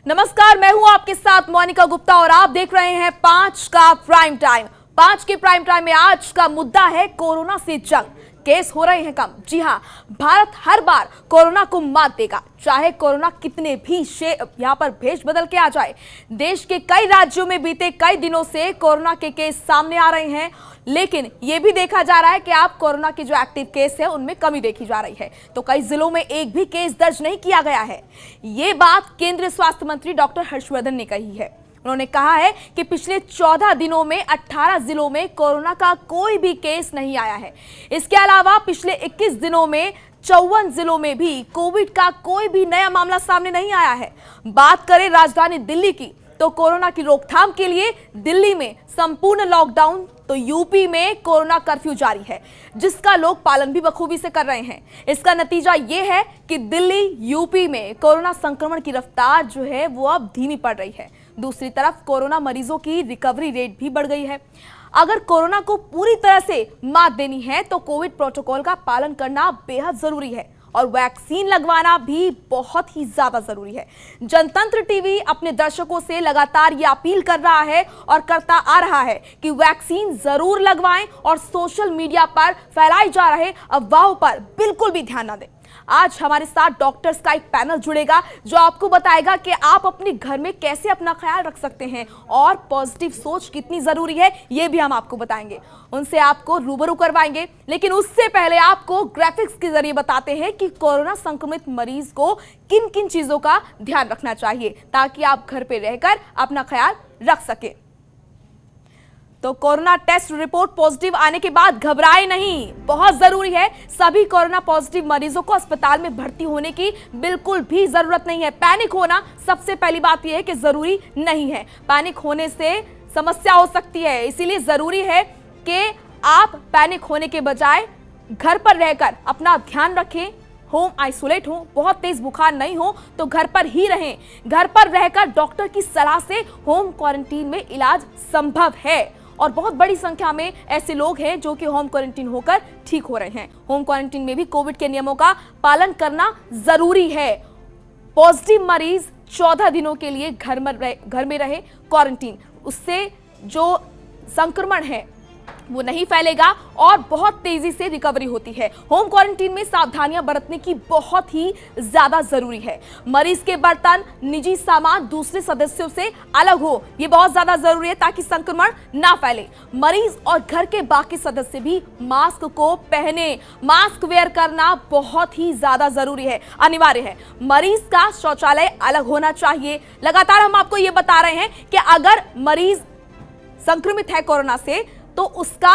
नमस्कार, मैं हूं आपके साथ मोनिका गुप्ता और आप देख रहे हैं 5 का प्राइम टाइम। 5 के प्राइम टाइम में आज का मुद्दा है कोरोना से जंग। केस हो रहे हैं कम। जी हां, भारत हर बार कोरोना को मात देगा, चाहे कोरोना कितने भी यहां पर भेष बदल के आ जाए। देश के कई राज्यों में बीते कई दिनों से कोरोना के केस सामने आ रहे हैं, लेकिन यह भी देखा जा रहा है कि आप कोरोना के जो एक्टिव केस है उनमें कमी देखी जा रही है। तो कई जिलों में एक भी केस दर्ज नहीं किया गया है। ये बात केंद्रीय स्वास्थ्य मंत्री डॉक्टर हर्षवर्धन ने कही है। उन्होंने कहा है कि पिछले 14 दिनों में 18 जिलों में कोरोना का कोई भी केस नहीं आया है। इसके अलावा पिछले 21 दिनों में 54 जिलों में भी कोविड का कोई भी नया मामला सामने नहीं आया है। बात करें राजधानी दिल्ली की, तो कोरोना की रोकथाम के लिए दिल्ली में संपूर्ण लॉकडाउन, तो यूपी में कोरोना कर्फ्यू जारी है, जिसका लोग पालन भी बखूबी से कर रहे हैं। इसका नतीजा यह है कि दिल्ली, यूपी में कोरोना संक्रमण की रफ्तार जो है वो अब धीमी पड़ रही है। दूसरी तरफ कोरोना मरीजों की रिकवरी रेट भी बढ़ गई है। अगर कोरोना को पूरी तरह से मात देनी है तो कोविड प्रोटोकॉल का पालन करना बेहद जरूरी है और वैक्सीन लगवाना भी बहुत ही ज्यादा जरूरी है। जनतंत्र टीवी अपने दर्शकों से लगातार ये अपील कर रहा है और करता आ रहा है कि वैक्सीन जरूर लगवाएं और सोशल मीडिया पर फैलाई जा रहे अफवाहों पर बिल्कुल भी ध्यान न दें। आज हमारे साथ डॉक्टर्स का एक पैनल जुड़ेगा जो आपको बताएगा कि आप अपने घर में कैसे अपना ख्याल रख सकते हैं और पॉजिटिव सोच कितनी जरूरी है, ये भी हम आपको बताएंगे। उनसे आपको रूबरू करवाएंगे, लेकिन उससे पहले आपको ग्राफिक्स के जरिए बताते हैं कि कोरोना संक्रमित मरीज को किन किन चीजों का ध्यान रखना चाहिए ताकि आप घर पे रहकर अपना ख्याल रख सके। तो कोरोना टेस्ट रिपोर्ट पॉजिटिव आने के बाद घबराए नहीं, बहुत जरूरी है। सभी कोरोना पॉजिटिव मरीजों को अस्पताल में भर्ती होने की बिल्कुल भी जरूरत नहीं है। पैनिक होना सबसे पहली बात यह है कि जरूरी नहीं है। पैनिक होने से समस्या हो सकती है, इसीलिए जरूरी है कि आप पैनिक होने के बजाय घर पर रहकर अपना ध्यान रखें, होम आइसोलेट हो, बहुत तेज बुखार नहीं हो तो घर पर ही रहें। घर पर रहकर डॉक्टर की सलाह से होम क्वारंटीन में इलाज संभव है और बहुत बड़ी संख्या में ऐसे लोग हैं जो कि होम क्वारंटीन होकर ठीक हो रहे हैं। होम क्वारंटीन में भी कोविड के नियमों का पालन करना जरूरी है। पॉजिटिव मरीज 14 दिनों के लिए घर में रहे क्वारंटीन, उससे जो संक्रमण है वो नहीं फैलेगा और बहुत तेजी से रिकवरी होती है। होम क्वारंटीन में सावधानियां बरतने की बहुत ही ज्यादा जरूरी है। मरीज के बर्तन, निजी सामान दूसरे सदस्यों से अलग हो, ये बहुत ज्यादा जरूरी है ताकि संक्रमण ना फैले। मरीज और घर के बाकी सदस्य भी मास्क को पहने। मास्क वेयर करना बहुत ही ज्यादा जरूरी है, अनिवार्य है। मरीज का शौचालय अलग होना चाहिए। लगातार हम आपको ये बता रहे हैं कि अगर मरीज संक्रमित है कोरोना से तो उसका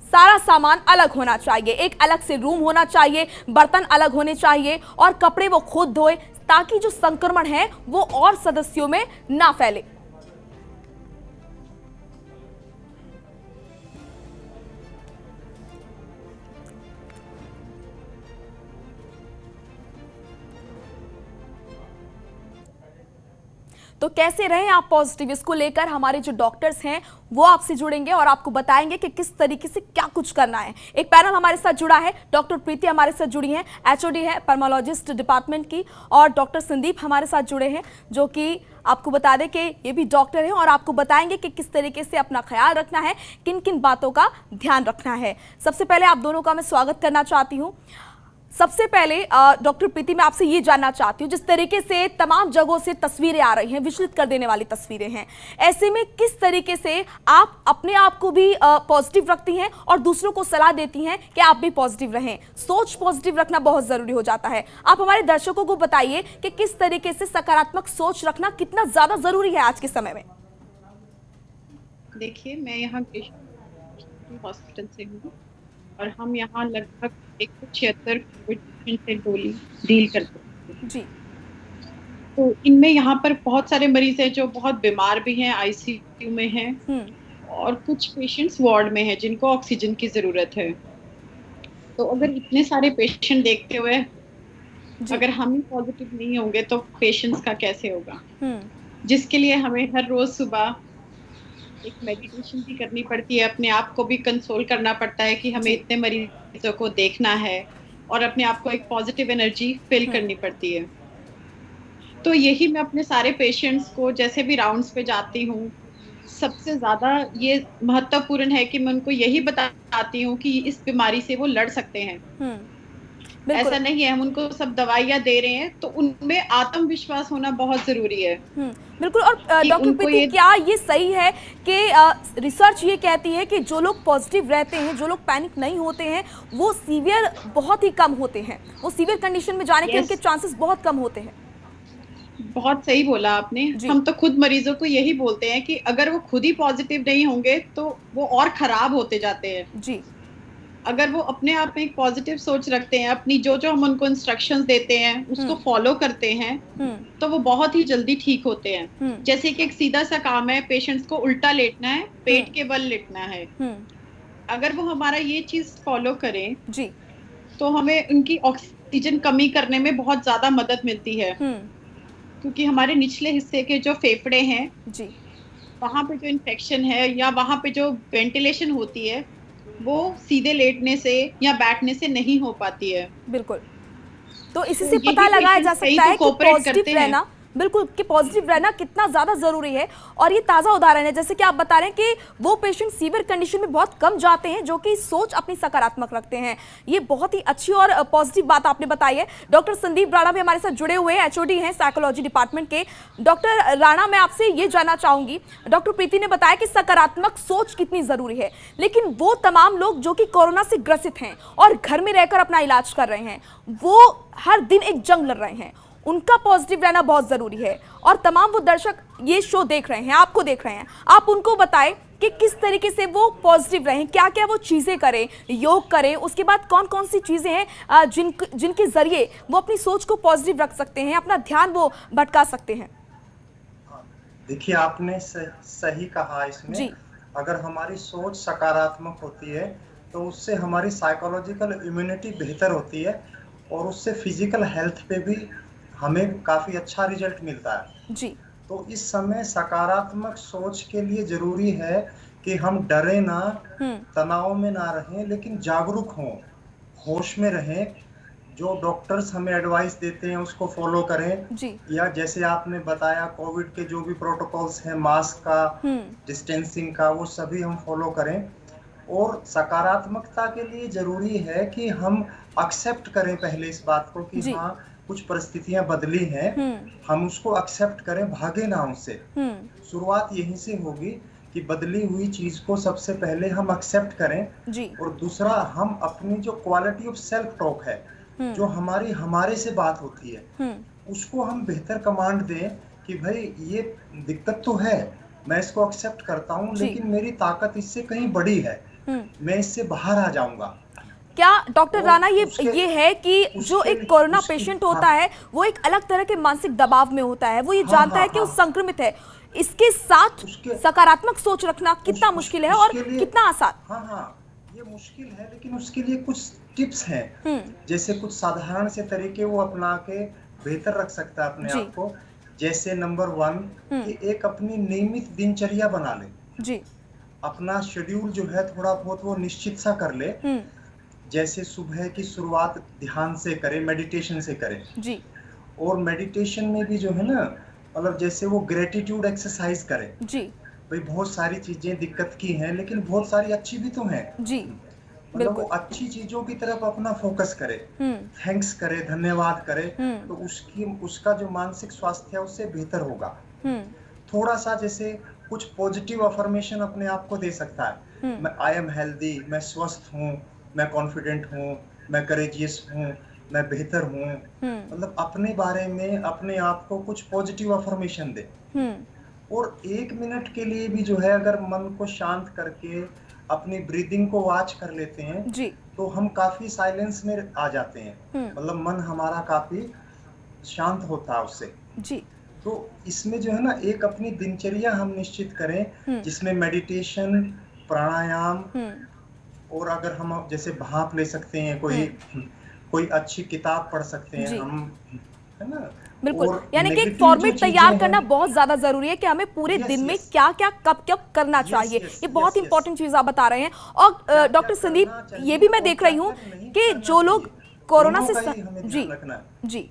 सारा सामान अलग होना चाहिए, एक अलग से रूम होना चाहिए, बर्तन अलग होने चाहिए और कपड़े वो खुद धोए ताकि जो संक्रमण है वो और सदस्यों में ना फैले। तो कैसे रहें आप पॉजिटिव, इसको लेकर हमारे जो डॉक्टर्स हैं वो आपसे जुड़ेंगे और आपको बताएंगे कि किस तरीके से क्या कुछ करना है। एक पैनल हमारे साथ जुड़ा है, डॉक्टर प्रीति हमारे साथ जुड़ी हैं, एचओडी है पर्मालॉजिस्ट डिपार्टमेंट की, और डॉक्टर संदीप हमारे साथ जुड़े हैं जो कि आपको बता दें कि ये भी डॉक्टर हैं और आपको बताएंगे कि किस तरीके से अपना ख्याल रखना है, किन किन बातों का ध्यान रखना है। सबसे पहले आप दोनों का मैं स्वागत करना चाहती हूँ। सबसे पहले डॉक्टर प्रीति, मैं आपसे ये जानना चाहती हूँ, जिस तरीके से तमाम जगहों से तस्वीरें आ रही हैं, विचलित कर देने वाली तस्वीरें हैं, ऐसे में किस तरीके से आप अपने आप को भी पॉजिटिव रखती हैं और दूसरों को सलाह देती हैं कि आप भी पॉजिटिव रहें? सोच पॉजिटिव रखना बहुत जरूरी हो जाता है। आप हमारे दर्शकों को बताइए कि किस तरीके से सकारात्मक सोच रखना कितना ज्यादा जरूरी है आज के समय में। देखिए, मैं यहाँ हॉस्पिटल से हूँ और हम यहाँ लगभग 176 कोविड पेशेंट से डील करते हैं जी। तो इनमें यहाँ पर बहुत सारे मरीज हैं जो बहुत बीमार भी हैं, आईसीयू में हैं और कुछ पेशेंट्स वार्ड में हैं जिनको ऑक्सीजन की जरूरत है। तो अगर इतने सारे पेशेंट देखते हुए अगर हम ही पॉजिटिव नहीं होंगे तो पेशेंट्स का कैसे होगा, जिसके लिए हमें हर रोज सुबह एक मेडिटेशन भी करनी पड़ती है, अपने आप को भी कंसोल करना पड़ता है कि हमें इतने मरीजों को देखना है और अपने आप को एक पॉजिटिव एनर्जी फिल करनी पड़ती है। तो यही मैं अपने सारे पेशेंट्स को जैसे भी राउंड्स पे जाती हूँ, सबसे ज्यादा ये महत्वपूर्ण है कि मैं उनको यही बताती हूँ कि इस बीमारी से वो लड़ सकते हैं। बिल्कुल। ऐसा नहीं है हम उनको सब दवाइयाँ दे रहे हैं, तो उनमें आत्मविश्वास होना बहुत जरूरी है बिल्कुल। और कि डॉक्टर उनको प्रीति, ये क्या ये सही है कि रिसर्च ये कहती है कि जो लोग पॉजिटिव रहते हैं, जो लोग पैनिक नहीं होते हैं, वो सीवियर बहुत ही कम होते हैं, वो सीवियर कंडीशन में जाने के उनके चांसेस बहुत कम होते हैं? बहुत सही बोला आपने। जी हम तो खुद मरीजों को यही बोलते हैं कि अगर वो खुद ही पॉजिटिव नहीं होंगे तो वो और खराब होते जाते हैं। जी। अगर वो अपने आप में एक पॉजिटिव सोच रखते हैं, अपनी जो जो हम उनको इंस्ट्रक्शंस देते हैं उसको फॉलो करते हैं, तो वो बहुत ही जल्दी ठीक होते हैं। जैसे कि एक सीधा सा काम है, पेशेंट्स को उल्टा लेटना है, पेट के बल लेटना है। अगर वो हमारा ये चीज फॉलो करें जी, तो हमें उनकी ऑक्सीजन कमी करने में बहुत ज्यादा मदद मिलती है। क्योंकि हमारे निचले हिस्से के जो फेफड़े हैं जी, वहां पे जो इन्फेक्शन है या वहां पे जो वेंटिलेशन होती है वो सीधे लेटने से या बैठने से नहीं हो पाती है। बिल्कुल। तो इसी तो से पता यही लगाया जा पेशेंट्स कहीं सकता तो है कि कोऑपरेट पॉजिटिव करते हैं। रहना, बिल्कुल, कि पॉजिटिव रहना कितना ज्यादा जरूरी है। और ये ताजा उदाहरण है, जैसे कि आप बता रहे हैं कि वो पेशेंट सीवियर कंडीशन में बहुत कम जाते हैं जो कि सोच अपनी सकारात्मक रखते हैं। ये बहुत ही अच्छी और पॉजिटिव बात आपने बताई है। डॉक्टर संदीप राणा भी हमारे साथ जुड़े हुए हैं, एचओडी हैं साइकोलॉजी डिपार्टमेंट के। डॉक्टर राणा, मैं आपसे ये जानना चाहूंगी, डॉक्टर प्रीति ने बताया कि सकारात्मक सोच कितनी जरूरी है, लेकिन वो तमाम लोग जो कि कोरोना से ग्रसित हैं और घर में रहकर अपना इलाज कर रहे हैं, वो हर दिन एक जंग लड़ रहे हैं, उनका पॉजिटिव रहना बहुत जरूरी है। और तमाम वो दर्शक ये शो देख रहे हैं, आपको देख रहे हैं, आप उनको बताएं कि किस तरीके से वो पॉजिटिव रहें, क्या क्या वो चीजें करें, योग करें, उसके बाद कौन कौन सी चीजें हैं जिनके जरिए वो अपनी सोच को पॉजिटिव रख सकते हैं, अपना ध्यान वो भटका सकते हैं। देखिए, आपने सही कहा। इसमें अगर हमारी सोच सकारात्मक होती है तो उससे हमारी साइकोलॉजिकल इम्यूनिटी बेहतर होती है और उससे फिजिकल हेल्थ पे भी हमें काफी अच्छा रिजल्ट मिलता है जी। तो इस समय सकारात्मक सोच के लिए जरूरी है कि हम डरे ना, तनाव में ना रहें, लेकिन जागरूक हों, होश में रहें। जो डॉक्टर्स हमें एडवाइस देते हैं उसको फॉलो करें जी। या जैसे आपने बताया कोविड के जो भी प्रोटोकॉल्स हैं, मास्क का, डिस्टेंसिंग का, वो सभी हम फॉलो करें। और सकारात्मकता के लिए जरूरी है कि हम एक्सेप्ट करें पहले इस बात को कि हाँ, कुछ परिस्थितियां बदली हैं, हम उसको एक्सेप्ट करें, भागे ना उससे। शुरुआत यहीं से होगी कि बदली हुई चीज को सबसे पहले हम एक्सेप्ट करें जी। और दूसरा, हम अपनी जो क्वालिटी ऑफ सेल्फ टॉक है, जो हमारे से बात होती है, उसको हम बेहतर कमांड दें कि भाई ये दिक्कत तो है, मैं इसको एक्सेप्ट करता हूँ, लेकिन मेरी ताकत इससे कहीं बड़ी है, मैं इससे बाहर आ जाऊंगा। क्या डॉक्टर राणा ये है कि जो एक कोरोना पेशेंट होता है वो एक अलग तरह के मानसिक दबाव में होता है, वो ये जानता है कि वो संक्रमित है, इसके साथ सकारात्मक सोच रखना कितना मुश्किल है और कितना आसान? हाँ, ये मुश्किल है, लेकिन उसके लिए कुछ टिप्स हैं, जैसे कुछ साधारण से तरीके वो अपना के बेहतर रख सकता है अपने आप को। जैसे नंबर 1 कि एक अपनी नियमित दिनचर्या बना ले जी। अपना शेड्यूल जो है थोड़ा बहुत वो निश्चित सा कर ले। जैसे सुबह की शुरुआत ध्यान से करे, मेडिटेशन से करे जी। और मेडिटेशन में भी जो है ना, मतलब जैसे वो ग्रेटिट्यूड एक्सरसाइज करे जी। भाई बहुत सारी चीजें दिक्कत की हैं, लेकिन बहुत सारी अच्छी भी तो हैं जी। मतलब वो अच्छी चीजों की तरफ अपना फोकस करे, थैंक्स करे, धन्यवाद करे, तो उसका जो मानसिक स्वास्थ्य है उससे बेहतर होगा। थोड़ा सा जैसे कुछ पॉजिटिव अफर्मेशन अपने आप को दे सकता है, मैं आई एम हेल्दी, मैं स्वस्थ हूँ, मैं कॉन्फिडेंट हूँ, मैं करेजियस हूँ, मैं बेहतर हूँ। मतलब अपने बारे में अपने आप को कुछ पॉजिटिव अफर्मेशन दे। और 1 मिनट के लिए भी जो है अगर मन को शांत करके अपनी ब्रीदिंग को वॉच कर लेते हैं जी, तो हम काफी साइलेंस में आ जाते हैं। मतलब मन हमारा काफी शांत होता है उससे जी। तो इसमें जो है ना, एक अपनी दिनचर्या हम निश्चित करें जिसमें मेडिटेशन, प्राणायाम, और अगर हम जैसे भाप ले सकते हैं, कोई अच्छी किताब पढ़ सकते हैं हम, है ना। बिल्कुल, यानी कि एक फॉर्मेट तैयार करना बहुत ज्यादा जरूरी है कि हमें पूरे दिन में क्या क्या कब कब करना चाहिए। ये बहुत इंपॉर्टेंट चीज आप बता रहे हैं। और डॉक्टर संदीप, ये भी मैं देख रही हूँ कि जो लोग कोरोना से जी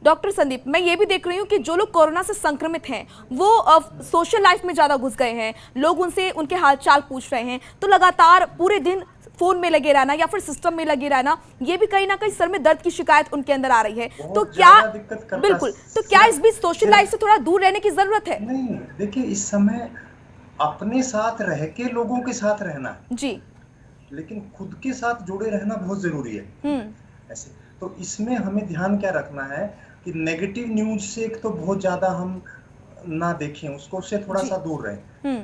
डॉक्टर संदीप, मैं ये भी देख रही हूँ कि जो लोग कोरोना से संक्रमित हैं वो सोशल लाइफ में ज्यादा घुस गए हैं, लोग उनसे उनके हालचाल पूछ रहे हैं, तो लगातार पूरे दिन फोन में लगे रहना या फिर सिस्टम में लगे रहना, ये भी कहीं ना कहीं सर में दर्द की शिकायत उनके अंदर आ रही है। तो क्या बिल्कुल, तो क्या इस बीच सोशल लाइफ से थोड़ा दूर रहने की जरूरत है? नहीं, देखिए इस समय अपने साथ रह के लोगों के साथ रहना जी, लेकिन खुद के साथ जुड़े रहना बहुत जरूरी है। ऐसे तो इसमें हमें ध्यान क्या रखना है कि नेगेटिव न्यूज से एक तो बहुत ज्यादा हम ना देखें उसको, उससे थोड़ा सा दूर रहें।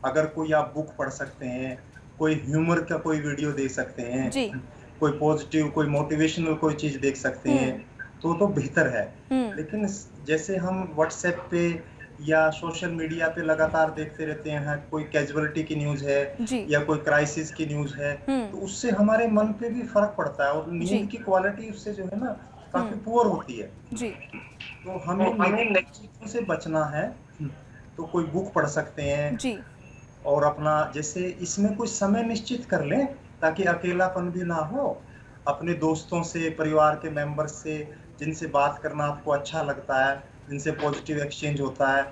अगर कोई आप बुक पढ़ सकते हैं, कोई ह्यूमर का कोई वीडियो देख सकते हैं, कोई पॉजिटिव कोई मोटिवेशनल कोई चीज देख सकते हैं तो बेहतर है। लेकिन जैसे हम व्हाट्सएप पे या सोशल मीडिया पे लगातार देखते रहते हैं, कोई कैजुअलिटी की न्यूज है या कोई क्राइसिस की न्यूज है, तो उससे हमारे मन पे भी फर्क पड़ता है और नींद की क्वालिटी उससे जो है ना काफी पुअर होती है। तो हमें नेगेटिव चीजों से बचना है, तो कोई बुक पढ़ सकते हैं और अपना जैसे इसमें कोई समय निश्चित कर लें ताकि अकेलापन भी ना हो। अपने दोस्तों से, परिवार के मेंबर से जिनसे बात करना आपको अच्छा लगता है, जिनसे पॉजिटिव एक्सचेंज होता है,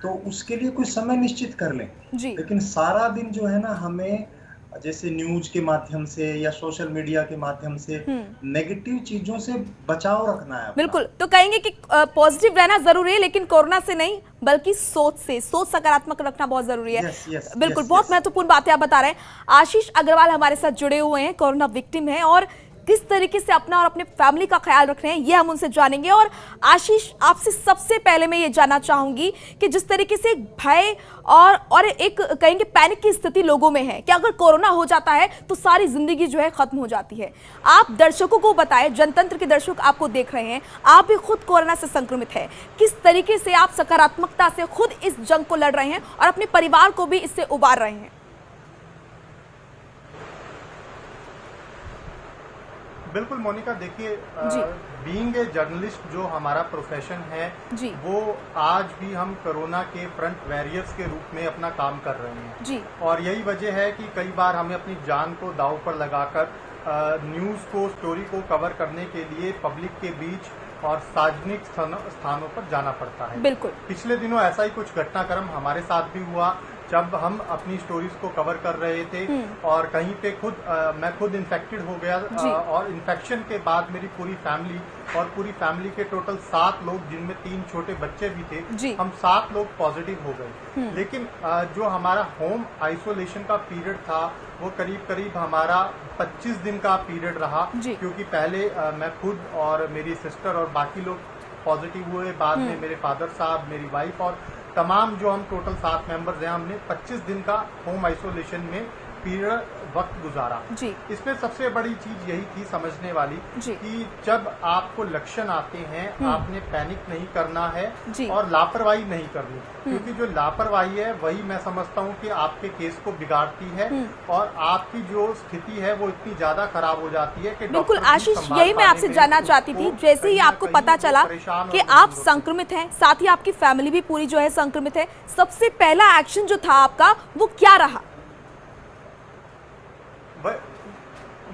तो उसके लिए कोई समय निश्चित कर लें। लेकिन सारा दिन जो है ना हमें जैसे न्यूज के माध्यम से या सोशल मीडिया के माध्यम से नेगेटिव चीजों से बचाव रखना है। बिल्कुल, तो कहेंगे कि पॉजिटिव रहना जरूरी है, लेकिन कोरोना से नहीं बल्कि सोच सकारात्मक रखना बहुत जरूरी है। बिल्कुल, बहुत महत्वपूर्ण बातें आप बता रहे हैं। आशीष अग्रवाल हमारे साथ जुड़े हुए हैं, कोरोना विक्टिम है और किस तरीके से अपना और अपने फैमिली का ख्याल रख रहे हैं, ये हम उनसे जानेंगे। और आशीष, आपसे सबसे पहले मैं ये जानना चाहूंगी कि जिस तरीके से भय और एक कहेंगे पैनिक की स्थिति लोगों में है कि अगर कोरोना हो जाता है तो सारी जिंदगी जो है खत्म हो जाती है, आप दर्शकों को बताएं, जनतंत्र के दर्शक आपको देख रहे हैं, आप भी खुद कोरोना से संक्रमित है, किस तरीके से आप सकारात्मकता से खुद इस जंग को लड़ रहे हैं और अपने परिवार को भी इससे उबार रहे हैं? बिल्कुल मोनिका, देखिए बीइंग ए जर्नलिस्ट जो हमारा प्रोफेशन है वो आज भी हम कोरोना के फ्रंट वॉरियर्स के रूप में अपना काम कर रहे हैं और यही वजह है कि कई बार हमें अपनी जान को दांव पर लगाकर न्यूज को, स्टोरी को कवर करने के लिए पब्लिक के बीच और सार्वजनिक स्थानों पर जाना पड़ता है। बिल्कुल, पिछले दिनों ऐसा ही कुछ घटनाक्रम हमारे साथ भी हुआ जब हम अपनी स्टोरीज को कवर कर रहे थे और कहीं पे मैं खुद इन्फेक्टेड हो गया और इन्फेक्शन के बाद मेरी पूरी फैमिली के टोटल 7 लोग, जिनमें 3 छोटे बच्चे भी थे, हम 7 लोग पॉजिटिव हो गए। लेकिन जो हमारा होम आइसोलेशन का पीरियड था वो करीब हमारा 25 दिन का पीरियड रहा, क्योंकि पहले मैं खुद और मेरी सिस्टर और बाकी लोग पॉजिटिव हुए, बाद में मेरे फादर साहब, मेरी वाइफ और तमाम जो हम टोटल 7 मेंबर्स हैं, हमने 25 दिन का होम आइसोलेशन में पीरियड वक्त गुजारा। इसमें सबसे बड़ी चीज यही थी समझने वाली कि जब आपको लक्षण आते हैं आपने पैनिक नहीं करना है और लापरवाही नहीं करनी, क्योंकि जो लापरवाही है वही मैं समझता हूँ कि आपके केस को बिगाड़ती है और आपकी जो स्थिति है वो इतनी ज्यादा खराब हो जाती है कि बिल्कुल आशीष, यही मैं आपसे जानना चाहती थी। जैसे ही आपको पता चला कि आप संक्रमित हैं, साथ ही आपकी फैमिली भी पूरी जो है संक्रमित है, सबसे पहला एक्शन जो था आपका वो क्या रहा?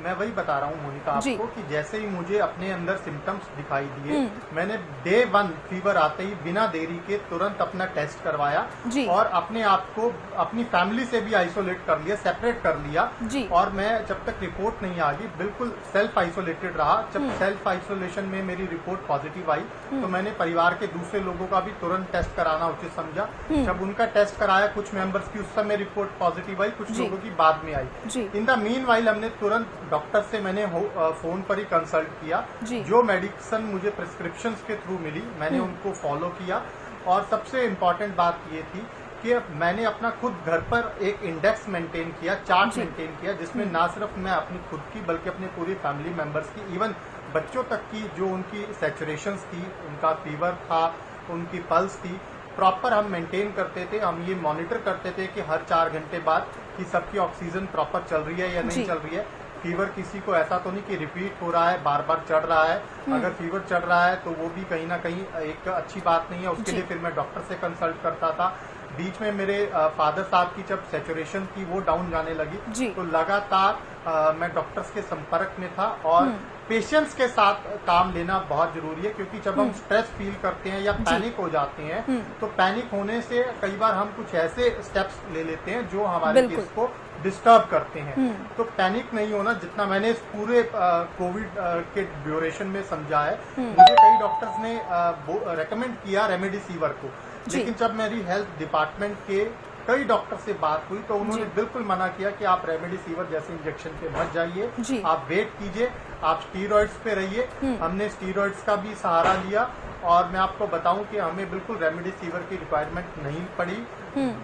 मैं वही बता रहा हूँ मोनिका आपको कि जैसे ही मुझे अपने अंदर सिम्टम्स दिखाई दिए, मैंने डे 1 फीवर आते ही बिना देरी के तुरंत अपना टेस्ट करवाया और अपने आप को अपनी फैमिली से भी आइसोलेट कर लिया, सेपरेट कर लिया। और मैं जब तक रिपोर्ट नहीं आ गई बिल्कुल सेल्फ आइसोलेटेड रहा। जब सेल्फ आइसोलेशन में मेरी रिपोर्ट पॉजिटिव आई तो मैंने परिवार के दूसरे लोगों का भी तुरंत टेस्ट कराना उचित समझा। जब उनका टेस्ट कराया, कुछ मेंबर्स की उस समय रिपोर्ट पॉजिटिव आई, कुछ लोगों की बाद में आई। इन द मीन वाइल हमने तुरंत डॉक्टर से मैंने फोन पर ही कंसल्ट किया। जो मेडिसिन मुझे प्रिस्क्रिप्शन के थ्रू मिली मैंने उनको फॉलो किया और सबसे इम्पोर्टेंट बात ये थी कि मैंने अपना खुद घर पर एक इंडेक्स मेंटेन किया, चार्ट मेंटेन किया, जिसमें ना सिर्फ मैं अपनी खुद की बल्कि अपने पूरी फैमिली मेंबर्स की, इवन बच्चों तक की जो उनकी सैचुरेशंस थी, उनका फीवर था, उनकी पल्स थी, प्रॉपर हम मेंटेन करते थे। हम ये मॉनिटर करते थे कि हर 4 घंटे बाद कि सबकी ऑक्सीजन प्रॉपर चल रही है या नहीं चल रही है। फीवर किसी को ऐसा तो नहीं कि रिपीट हो रहा है, बार बार चढ़ रहा है। अगर फीवर चढ़ रहा है तो वो भी कहीं ना कहीं एक अच्छी बात नहीं है। उसके लिए फिर मैं डॉक्टर से कंसल्ट करता था। बीच में मेरे फादर साहब की जब सैचुरेशन थी वो डाउन जाने लगी तो लगातार मैं डॉक्टर्स के संपर्क में था और पेशेंट्स के साथ काम लेना बहुत जरूरी है, क्योंकि जब हम स्ट्रेस फील करते हैं या पैनिक हो जाते हैं तो पैनिक होने से कई बार हम कुछ ऐसे स्टेप्स ले लेते हैं जो हमारे केस को डिस्टर्ब करते हैं। तो पैनिक नहीं होना, जितना मैंने इस पूरे कोविड के ड्यूरेशन में समझा है, मुझे कई डॉक्टर्स ने रेकमेंड किया रेमडेसिविर को, लेकिन जब मेरी हेल्थ डिपार्टमेंट के कई डॉक्टर से बात हुई तो उन्होंने बिल्कुल मना किया कि आप रेमडेसिविर जैसे इंजेक्शन पे मत जाइए, आप वेट कीजिए, आप स्टीरॉइड्स पे रहिए। हमने स्टीरॉइड्स का भी सहारा लिया और मैं आपको बताऊं कि हमें बिल्कुल रेमडेसिविर की रिक्वायरमेंट नहीं पड़ी।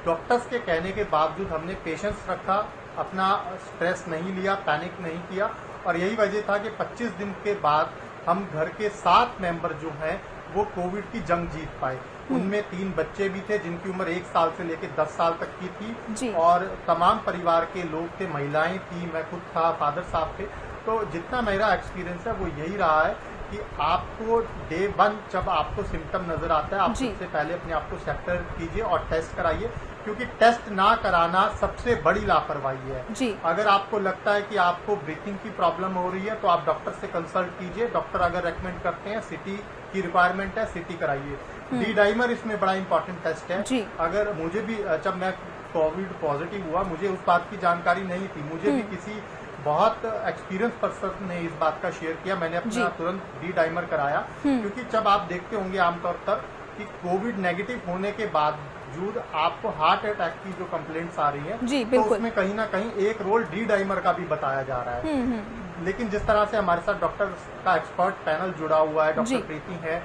डॉक्टर्स के कहने के बावजूद हमने पेशेंस रखा, अपना स्ट्रेस नहीं लिया, पैनिक नहीं किया, और यही वजह था कि 25 दिन के बाद हम घर के 7 मेंबर जो हैं वो कोविड की जंग जीत पाए। उनमें 3 बच्चे भी थे जिनकी उम्र 1 साल से लेकर 10 साल तक की थी और तमाम परिवार के लोग थे, महिलाएं थी, मैं खुद था, फादर साहब थे। तो जितना मेरा एक्सपीरियंस है वो यही रहा है कि आपको डे 1 जब आपको सिम्टम नजर आता है, आप सबसे पहले अपने आप को सेप्टर कीजिए और टेस्ट कराइए, क्योंकि टेस्ट ना कराना सबसे बड़ी लापरवाही है। अगर आपको लगता है कि आपको ब्रीथिंग की प्रॉब्लम हो रही है तो आप डॉक्टर से कंसल्ट कीजिए। डॉक्टर अगर रेकमेंड करते हैं सीटी की रिक्वायरमेंट है, सीटी कराइए। डी डाइमर इसमें बड़ा इंपॉर्टेंट टेस्ट है। अगर मुझे भी, जब मैं कोविड पॉजिटिव हुआ, मुझे उस बात की जानकारी नहीं थी, मुझे भी किसी बहुत एक्सपीरियंस पर्सन ने इस बात का शेयर किया, मैंने अपना तुरंत डी डाइमर कराया, क्योंकि जब आप देखते होंगे आमतौर पर कि कोविड नेगेटिव होने के बावजूद आपको हार्ट अटैक की जो कंप्लेंट्स आ रही है तो उसमें कहीं ना कहीं एक रोल डी डाइमर का भी बताया जा रहा है। लेकिन जिस तरह से हमारे साथ डॉक्टर का एक्सपर्ट पैनल जुड़ा हुआ है, डॉक्टर प्रीति है,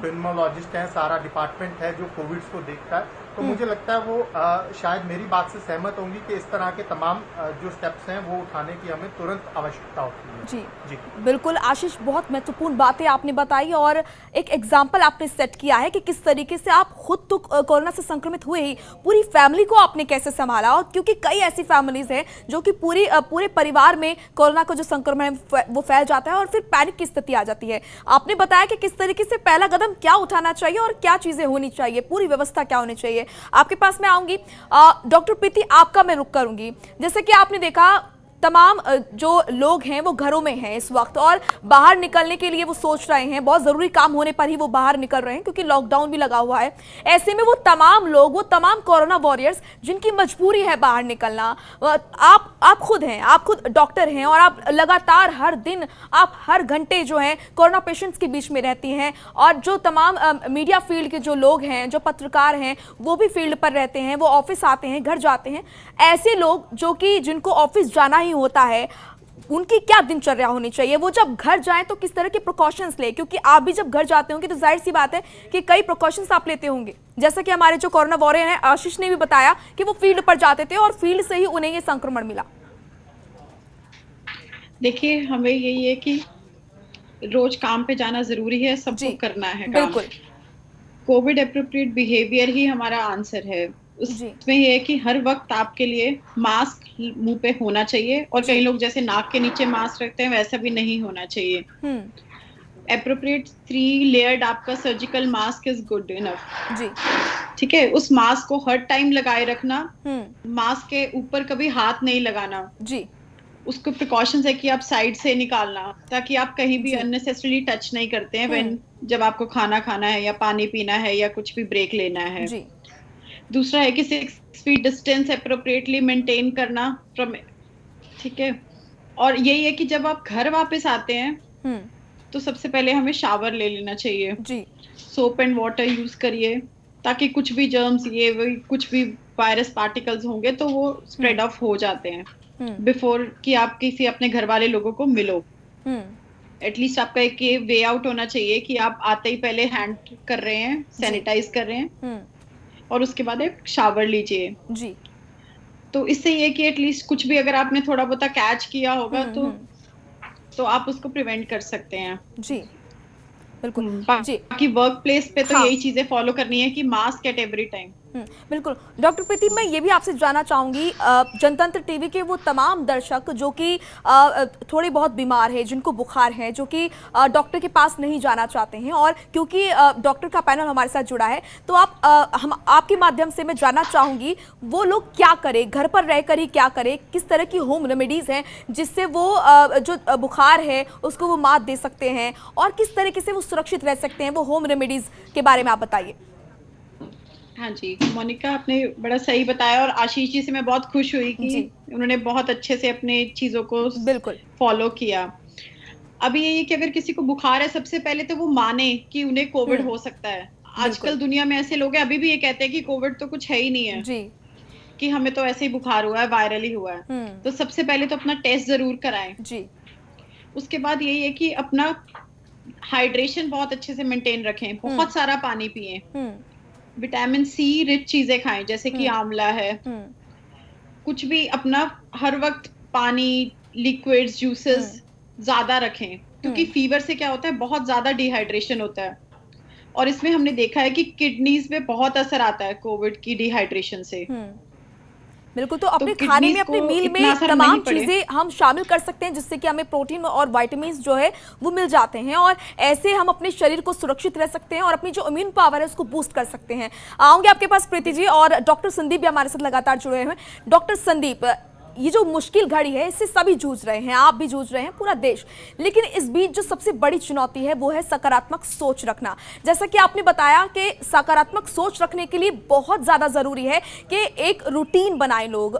पिन्मोलॉजिस्ट है, सारा डिपार्टमेंट है जो कोविड को देखता है, तो मुझे लगता है वो शायद मेरी बात से सहमत होंगी कि इस तरह के तमाम जो स्टेप्स हैं वो उठाने की हमें तुरंत आवश्यकता होती है। जी बिल्कुल आशीष, बहुत महत्वपूर्ण बातें आपने बताई और एक एग्जाम्पल आपने सेट किया है कि किस तरीके से आप खुद तो कोरोना से संक्रमित हुए ही पूरी फैमिली को आपने कैसे संभाला, और क्योंकि कई ऐसी फैमिलीज हैं जो कि पूरे परिवार में कोरोना का जो संक्रमण है वो फैल जाता है और फिर पैनिक की स्थिति आ जाती है। आपने बताया कि किस तरीके से पहला कदम क्या उठाना चाहिए और क्या चीजें होनी चाहिए, पूरी व्यवस्था क्या होनी चाहिए। आपके पास मैं आऊंगी डॉक्टर प्रीति, आपका मैं रुक करूंगी। जैसे कि आपने देखा तमाम जो लोग हैं वो घरों में हैं इस वक्त और बाहर निकलने के लिए वो सोच रहे हैं, बहुत ज़रूरी काम होने पर ही वो बाहर निकल रहे हैं क्योंकि लॉकडाउन भी लगा हुआ है। ऐसे में वो तमाम लोग, वो तमाम कोरोना वॉरियर्स जिनकी मजबूरी है बाहर निकलना, आप खुद हैं, आप खुद डॉक्टर हैं और आप लगातार हर दिन, आप हर घंटे जो हैं कोरोना पेशेंट्स के बीच में रहती हैं, और जो तमाम मीडिया फील्ड के जो लोग हैं, जो पत्रकार हैं, वो भी फील्ड पर रहते हैं, वो ऑफिस आते हैं, घर जाते हैं। ऐसे लोग जो कि जिनको ऑफिस जाना ही होता है, उनकी क्या दिनचर्या होनी चाहिए? वो जब घर जाएं तो किस तरह के प्रिकॉशंस ले, क्योंकि आप भी जब घर जाते होंगे तो जाहिर सी बात है कि कई प्रिकॉशंस आप लेते होंगे। जैसा कि हमारे जो कोरोना वॉरियर हैं आशीष ने भी बताया कि वो फील्ड पर जाते थे और फील्ड से ही उन्हें ये संक्रमण मिला। देखिए, हमें यही है कि रोज काम पे जाना जरूरी है, सबको करना है काम। बिल्कुल, कोविड एप्रोप्रिएट बिहेवियर ही हमारा आंसर है। उसमें ये है कि हर वक्त आपके लिए मास्क मुंह पे होना चाहिए, और कई लोग जैसे नाक के नीचे मास्क रखते हैं वैसा भी नहीं होना चाहिए। एप्रोप्रिएट 3 लेयर्ड आपका surgical mask is good enough जी, ठीक है। उस मास्क को हर टाइम लगाए रखना, मास्क के ऊपर कभी हाथ नहीं लगाना जी। उसको प्रिकॉशंस है कि आप साइड से निकालना ताकि आप कहीं भी अननेसेसरीली टच नहीं करते हैं जब आपको खाना खाना है या पानी पीना है या कुछ भी ब्रेक लेना है जी। दूसरा है कि 6 फीट डिस्टेंस एप्रोप्रिएटली मेंटेन करना फ्रॉम, ठीक है। और यही है कि जब आप घर वापस आते हैं तो सबसे पहले हमें शावर ले लेना चाहिए जी। सोप एंड वाटर यूज करिए ताकि कुछ भी जर्म्स, ये कुछ भी वायरस पार्टिकल्स होंगे तो वो स्प्रेड ऑफ हो जाते हैं बिफोर कि आप किसी अपने घर वाले लोगों को मिलो। एटलीस्ट आपका एक वे आउट होना चाहिए कि आप आते ही पहले हैंड कर रहे हैं, सैनिटाइज कर रहे हैं और उसके बाद एक शावर लीजिए जी। तो इससे ये कि एटलीस्ट कुछ भी अगर आपने थोड़ा बहुत कैच किया होगा तो आप उसको प्रिवेंट कर सकते हैं जी। बिल्कुल जी। बाकी वर्क प्लेस पे तो यही चीजें फॉलो करनी है कि मास्क एट एवरी टाइम बिल्कुल डॉक्टर प्रीति, मैं ये भी आपसे जानना चाहूंगी, जनतंत्र टीवी के वो तमाम दर्शक जो कि थोड़े बहुत बीमार हैं, जिनको बुखार है, जो कि डॉक्टर के पास नहीं जाना चाहते हैं, और क्योंकि डॉक्टर का पैनल हमारे साथ जुड़ा है, तो हम आपके माध्यम से मैं जानना चाहूंगी वो लोग क्या करें, घर पर रहकर ही क्या करें, किस तरह की होम रेमेडीज हैं जिससे वो जो बुखार है उसको वो मात दे सकते हैं, और किस तरीके से वो सुरक्षित रह सकते हैं, वो होम रेमेडीज के बारे में आप बताइए। हाँ जी, मोनिका आपने बड़ा सही बताया, और आशीष जी से मैं बहुत खुश हुई कि उन्होंने बहुत अच्छे से अपने चीजों को बिल्कुल फॉलो किया। अभी ये कि अगर किसी को बुखार है, सबसे पहले तो वो माने कि उन्हें कोविड हो सकता है। आजकल दुनिया में ऐसे लोग हैं अभी भी ये कहते हैं कि कोविड तो कुछ है ही नहीं है जी, कि हमें तो ऐसे ही बुखार हुआ है, वायरल ही हुआ है। तो सबसे पहले तो अपना टेस्ट जरूर कराएं जी। उसके बाद यही है कि अपना हाइड्रेशन बहुत अच्छे से मेंटेन रखें, बहुत सारा पानी पिएं, विटामिन सी रिच चीजें खाएं, जैसे कि आंवला है, कुछ भी अपना हर वक्त पानी, लिक्विड्स, जूसेस ज्यादा रखें, क्योंकि फीवर से क्या होता है, बहुत ज्यादा डिहाइड्रेशन होता है, और इसमें हमने देखा है कि किडनीज पे बहुत असर आता है कोविड की डिहाइड्रेशन से। बिल्कुल, तो अपने खाने में, अपने मील में तमाम चीजें हम शामिल कर सकते हैं जिससे कि हमें प्रोटीन और विटामिन जो है वो मिल जाते हैं, और ऐसे हम अपने शरीर को सुरक्षित रह सकते हैं और अपनी जो इम्यून पावर है उसको बूस्ट कर सकते हैं। आऊंगे आपके पास प्रीति जी, और डॉक्टर संदीप भी हमारे साथ लगातार जुड़े हुए हैं। डॉक्टर संदीप, ये जो मुश्किल घड़ी है इससे सभी जूझ रहे हैं, आप भी जूझ रहे हैं, पूरा देश, लेकिन इस बीच जो सबसे बड़ी चुनौती है वो है सकारात्मक सोच रखना। जैसा कि आपने बताया कि सकारात्मक सोच रखने के लिए बहुत ज्यादा जरूरी है कि एक रूटीन बनाए लोग।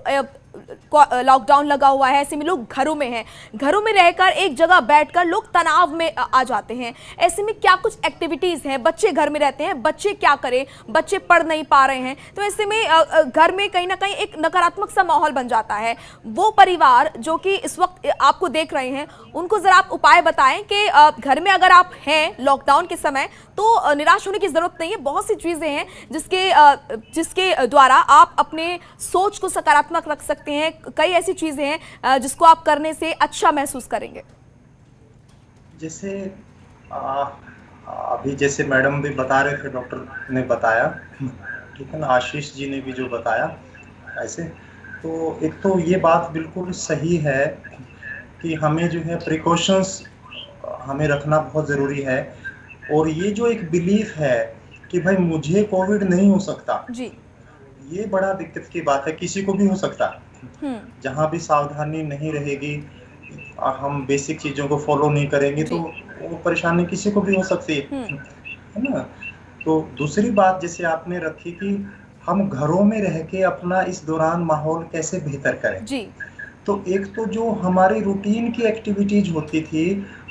लॉकडाउन लगा हुआ है, ऐसे में लोग घरों में हैं, घरों में रहकर एक जगह बैठकर लोग तनाव में आ जाते हैं। ऐसे में क्या कुछ एक्टिविटीज हैं, बच्चे घर में रहते हैं, बच्चे क्या करें, बच्चे पढ़ नहीं पा रहे हैं, तो ऐसे में घर में कहीं ना कहीं एक नकारात्मक सा माहौल बन जाता है। वो परिवार जो कि इस वक्त आपको देख रहे हैं, उनको जरा आप उपाय बताएं कि घर में अगर आप हैं लॉकडाउन के समय तो निराश होने की जरूरत नहीं है, बहुत सी चीजें हैं जिसके द्वारा आप अपने सोच को सकारात्मक रख सकते हैं। कई ऐसी चीजें हैं जिसको आप करने से अच्छा महसूस करेंगे। जैसे अभी जैसे मैडम भी बता रहे थे, डॉक्टर ने बताया, ठीक है ना, आशीष जी ने भी जो बताया, ऐसे तो एक तो ये बात बिल्कुल सही है कि हमें जो है प्रिकॉशंस हमें रखना बहुत ज़रूरी है। और ये जो एक बिलीफ है कि भाई मुझे कोविड नहीं हो सकता जी, ये बड़ा दिक्कत की बात है, किसी को भी हो सकता है। जहाँ भी सावधानी नहीं रहेगी, हम बेसिक चीजों को फॉलो नहीं करेंगे तो वो परेशानी किसी को भी हो सकती है ना। तो दूसरी बात जैसे आपने रखी कि हम घरों में रह के अपना इस दौरान माहौल कैसे बेहतर करें जी। तो एक तो जो हमारी रूटीन की एक्टिविटीज होती थी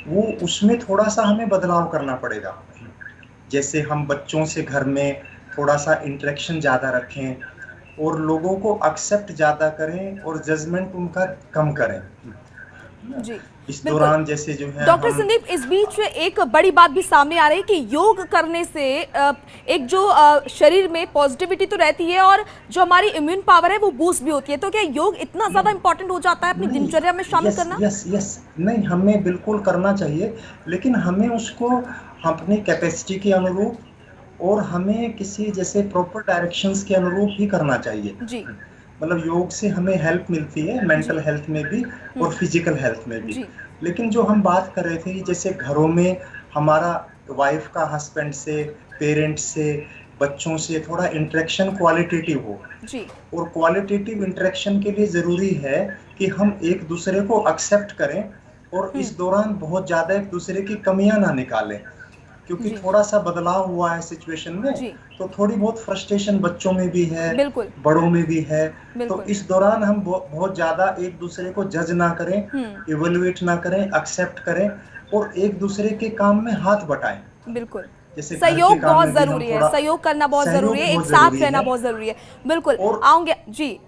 वो उसमें थोड़ा सा हमें बदलाव करना पड़ेगा। जैसे हम बच्चों से घर में थोड़ा सा इंटरेक्शन ज़्यादा रखें और लोगों को एक्सेप्ट ज़्यादा करें और जजमेंट उनका कम करें जी। इस दौरान जैसे जो है डॉक्टर संदीप, इस बीच एक बड़ी बात भी सामने आ रही है कि योग करने से एक जो शरीर में पॉजिटिविटी तो रहती है और जो हमारी इम्यून पावर है वो बूस्ट भी होती है। तो क्या योग इतना ज्यादा इंपॉर्टेंट हो जाता है अपनी दिनचर्या में शामिल करना? यस, नहीं, हमें बिल्कुल करना चाहिए, लेकिन हमें उसको अपनी कैपेसिटी के अनुरूप और हमें किसी जैसे प्रॉपर डायरेक्शंस के अनुरूप ही करना चाहिए जी। मतलब योग से हमें हेल्प मिलती है मेंटल हेल्थ में भी और फिजिकल हेल्थ में भी। लेकिन जो हम बात कर रहे थे जैसे घरों में हमारा वाइफ का हस्बैंड से, पेरेंट्स से, बच्चों से थोड़ा इंटरेक्शन क्वालिटेटिव हो जी। और क्वालिटेटिव इंटरेक्शन के लिए ज़रूरी है कि हम एक दूसरे को एक्सेप्ट करें और इस दौरान बहुत ज़्यादा एक दूसरे की कमियां ना निकालें, क्योंकि थोड़ा सा बदलाव हुआ है सिचुएशन में तो थोड़ी बहुत फ्रस्ट्रेशन बच्चों में भी है, बड़ों में भी है। तो इस दौरान हम बहुत ज्यादा एक दूसरे को जज ना करें, इवैल्यूएट ना करें, एक्सेप्ट करें और एक दूसरे के काम में हाथ बटाएं। बिल्कुल, सहयोग बहुत जरूरी है, सहयोग करना बहुत जरूरी है, एक साथ रहना बहुत जरूरी है। बिल्कुल आऊंगे जी,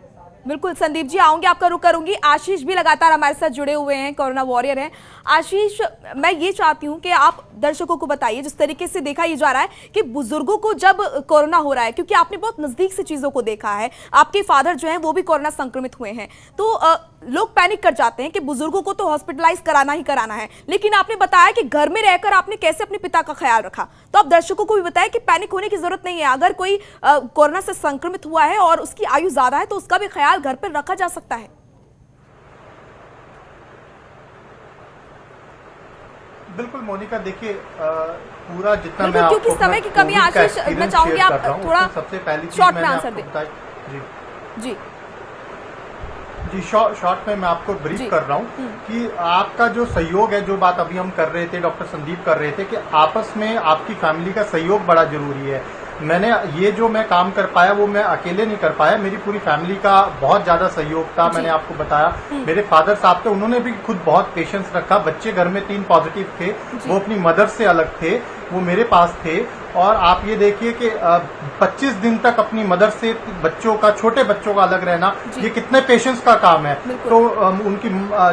बिल्कुल संदीप जी आऊंगे, आपका रुख करूंगी। आशीष भी लगातार हमारे साथ जुड़े हुए हैं, कोरोना वॉरियर हैं। आशीष, मैं ये चाहती हूँ कि आप दर्शकों को बताइए, जिस तरीके से देखा ये जा रहा है कि बुजुर्गों को जब कोरोना हो रहा है, क्योंकि आपने बहुत नजदीक से चीजों को देखा है, आपके फादर जो हैं वो भी कोरोना संक्रमित हुए हैं, तो लोग पैनिक कर जाते हैं कि बुजुर्गों को तो हॉस्पिटलाइज कराना ही कराना है, लेकिन आपने बताया कि घर में रहकर आपने कैसे अपने पिता का ख्याल रखा। तो आप दर्शकों को भी बताएं कि पैनिक होने की जरूरत नहीं है। अगर कोई कोरोना से संक्रमित हुआ है और उसकी आयु ज्यादा है तो उसका भी ख्याल घर पर रखा जा सकता है। बिल्कुल मोनिका, देखिए पूरा जितना मैं क्योंकि समय की कमी, आशीष मैं चाहूंगी आप थोड़ा सबसे पहली शॉर्ट में आंसर दें। जी जी, शॉर्ट में मैं आपको ब्रीफ कर रहा हूँ कि आपका जो सहयोग है, जो बात अभी हम कर रहे थे, डॉक्टर संदीप कर रहे थे कि आपस में आपकी फैमिली का सहयोग बड़ा जरूरी है। मैंने ये जो मैं काम कर पाया वो मैं अकेले नहीं कर पाया, मेरी पूरी फैमिली का बहुत ज्यादा सहयोग था। मैंने आपको बताया मेरे फादर साहब थे, उन्होंने भी खुद बहुत पेशेंस रखा। बच्चे घर में 3 पॉजिटिव थे, वो अपनी मदर से अलग थे, वो मेरे पास थे। और आप ये देखिए कि 25 दिन तक अपनी मदर से बच्चों का, छोटे बच्चों का अलग रहना, ये कितने पेशेंस का काम है। तो उनकी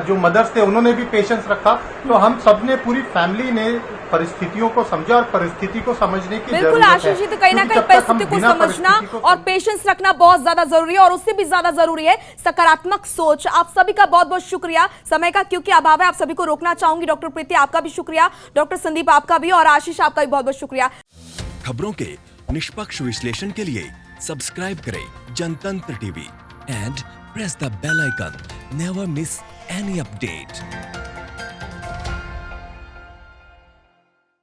जो मदर्स थे उन्होंने भी पेशेंस रखा। तो हम सब ने, पूरी फैमिली ने परिस्थितियों को समझा और परिस्थिति को समझने की बिल्कुल आशीष जी, तो कहीं ना कहीं परिस्थिति को समझना और पेशेंस रखना बहुत ज्यादा जरूरी है, और उससे भी ज्यादा जरूरी है सकारात्मक सोच। आप सभी का बहुत बहुत शुक्रिया। समय का क्योंकि अभाव है, आप सभी को रोकना चाहूंगी। डॉक्टर प्रीति आपका भी शुक्रिया, डॉक्टर संदीप आपका भी, और आशीष आपका भी बहुत बहुत शुक्रिया। खबरों के निष्पक्ष विश्लेषण के लिए सब्सक्राइब करें Jantantra TV and press the bell icon. Never miss any update.